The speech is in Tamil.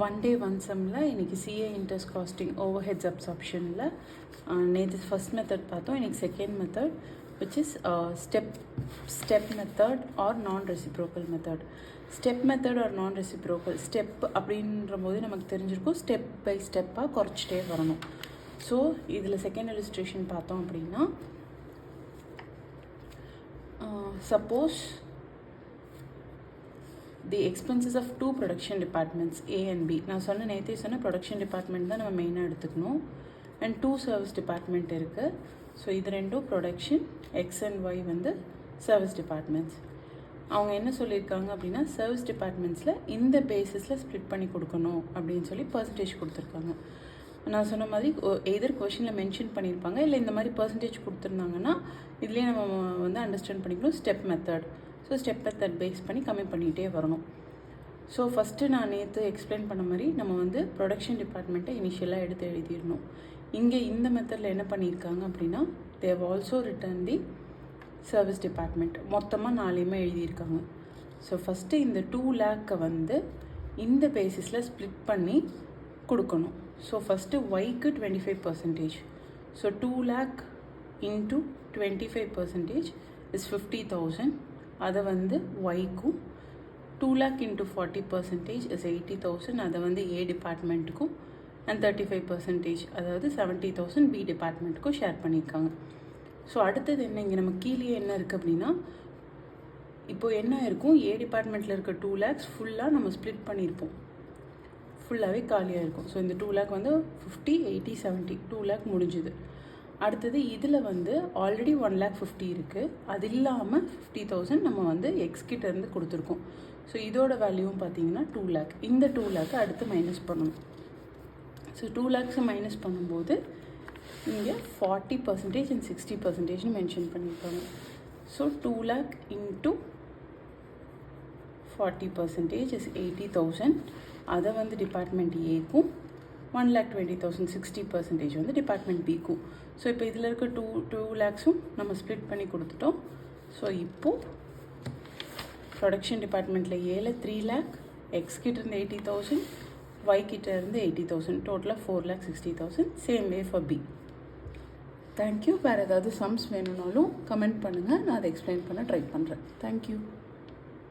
ஒன் டே ஒன் சம்மில் இன்றைக்கி சிஏ இன்ட்ரெஸ்ட் காஸ்டிங் ஓவர் ஹெட்ஸ் அப்சார்ப்ஷனில் நேற்று ஃபஸ்ட் மெத்தட் பார்த்தோம். இன்றைக்கி second method which is step method or non reciprocal method. Step method or non reciprocal step அப்படின்ற போது நமக்கு தெரிஞ்சிருக்கும் ஸ்டெப் பை ஸ்டெப்பாக குறைச்சிட்டே வரணும். ஸோ இதில் செகண்ட் இல்லுஸ்ட்ரேஷன் பார்த்தோம் அப்படின்னா suppose the expenses of two production departments A and B. நான் நேற்றே சொன்ன ப்ரொடக்ஷன் டிபார்ட்மெண்ட் தான் நம்ம மெயினாக எடுத்துக்கணும். அண்ட் 2 சர்வீஸ் டிபார்ட்மெண்ட் இருக்குது. ஸோ இது ரெண்டும் ப்ரொடக்ஷன், எக்ஸ் அண்ட் ஒய் வந்து சர்வீஸ் டிபார்ட்மெண்ட்ஸ். அவங்க என்ன சொல்லியிருக்காங்க அப்படின்னா சர்வீஸ் டிபார்ட்மெண்ட்ஸில் இந்த பேசிஸில் ஸ்ப்ளிட் பண்ணி கொடுக்கணும் அப்படின்னு சொல்லி பர்சன்டேஜ் கொடுத்துருக்காங்க. நான் சொன்ன மாதிரி எதர் கொஷனில் மென்ஷன் பண்ணியிருப்பாங்க, இல்லை இந்த மாதிரி பர்சன்டேஜ் கொடுத்துருந்தாங்கன்னா இதுலேயே நம்ம வந்து அண்டர்ஸ்டாண்ட் பண்ணிக்கணும் step method. So step method base பண்ணி கம்மி பண்ணிகிட்டே வரணும். ஸோ ஃபஸ்ட்டு நான் நேற்று எக்ஸ்பிளைன் பண்ண மாதிரி நம்ம வந்து ப்ரொடக்ஷன் டிபார்ட்மெண்ட்டை இனிஷியலாக எடுத்து எழுதிடணும். இங்கே இந்த மெத்தடில் என்ன பண்ணியிருக்காங்க அப்படின்னா they have also written the service department. மொத்தமாக 4 எழுதியிருக்காங்க. ஸோ ஃபஸ்ட்டு இந்த 2 லேக்கை வந்து இந்த பேசிஸில் ஸ்ப்ளிட் பண்ணி கொடுக்கணும். ஸோ ஃபஸ்ட்டு ஒய்க்கு 25%. So 2 lakh into 25% is 50,000. அதை வந்து ஒய்க்கும் 2 lakh இன்ட்டு 40% இஸ் 80,000. அதை வந்து ஏ டிபார்ட்மெண்ட்டுக்கும் அண்ட் 35% அதாவது 70,000 பி டிபார்ட்மெண்ட்டுக்கும் ஷேர் பண்ணியிருக்காங்க. ஸோ அடுத்தது என்ன, இங்கே நம்ம கீழே என்ன இருக்குது அப்படின்னா இப்போது என்ன இருக்கும், ஏ டிபார்ட்மெண்ட்டில் இருக்க 2 lakhs ஃபுல்லாக நம்ம ஸ்ப்ளிட் பண்ணியிருப்போம், ஃபுல்லாகவே காலியாக இருக்கும். ஸோ இந்த 2 lakh வந்து 50, 80, 70 2 lakh முடிஞ்சுது. அடுத்தது இதில் வந்து ஆல்ரெடி 1,50,000 இருக்குது. அது இல்லாமல் 50,000 நம்ம வந்து எக்ஸ்கிட்டேருந்து கொடுத்துருக்கோம். ஸோ இதோட வேல்யூவும் பார்த்தீங்கன்னா 2 lakh. இந்த 2 lakh அடுத்து மைனஸ் பண்ணணும். ஸோ 2 lakhs மைனஸ் பண்ணும்போது இங்கே 40% அண்ட் 60% மென்ஷன் பண்ணியிருக்காங்க. So 2 lakh into 40% is 80,000. அதை வந்து டிபார்ட்மெண்ட் ஏக்கும் 1,20,000 60% வந்து டிபார்ட்மெண்ட் பிக்கும். ஸோ இப்போ இதில் இருக்க 2 lakhஸும் நம்ம ஸ்ப்ளிட் பண்ணி கொடுத்துட்டோம். ஸோ இப்போது ப்ரொடக்ஷன் டிபார்ட்மெண்ட்டில் ஏல 3 lakh, எக்ஸ் கிட்ட இருந்து 80,000, ஒய் கிட்ட இருந்து 80,000, டோட்டலாக 4,60,000. Same way for B. Thank you. வேறு ஏதாவது சம்ஸ் வேணும்னாலும் கமெண்ட் பண்ணுங்கள், நான் அதை எக்ஸ்பிளைன் பண்ண ட்ரை பண்ணுறேன். தேங்க்யூ.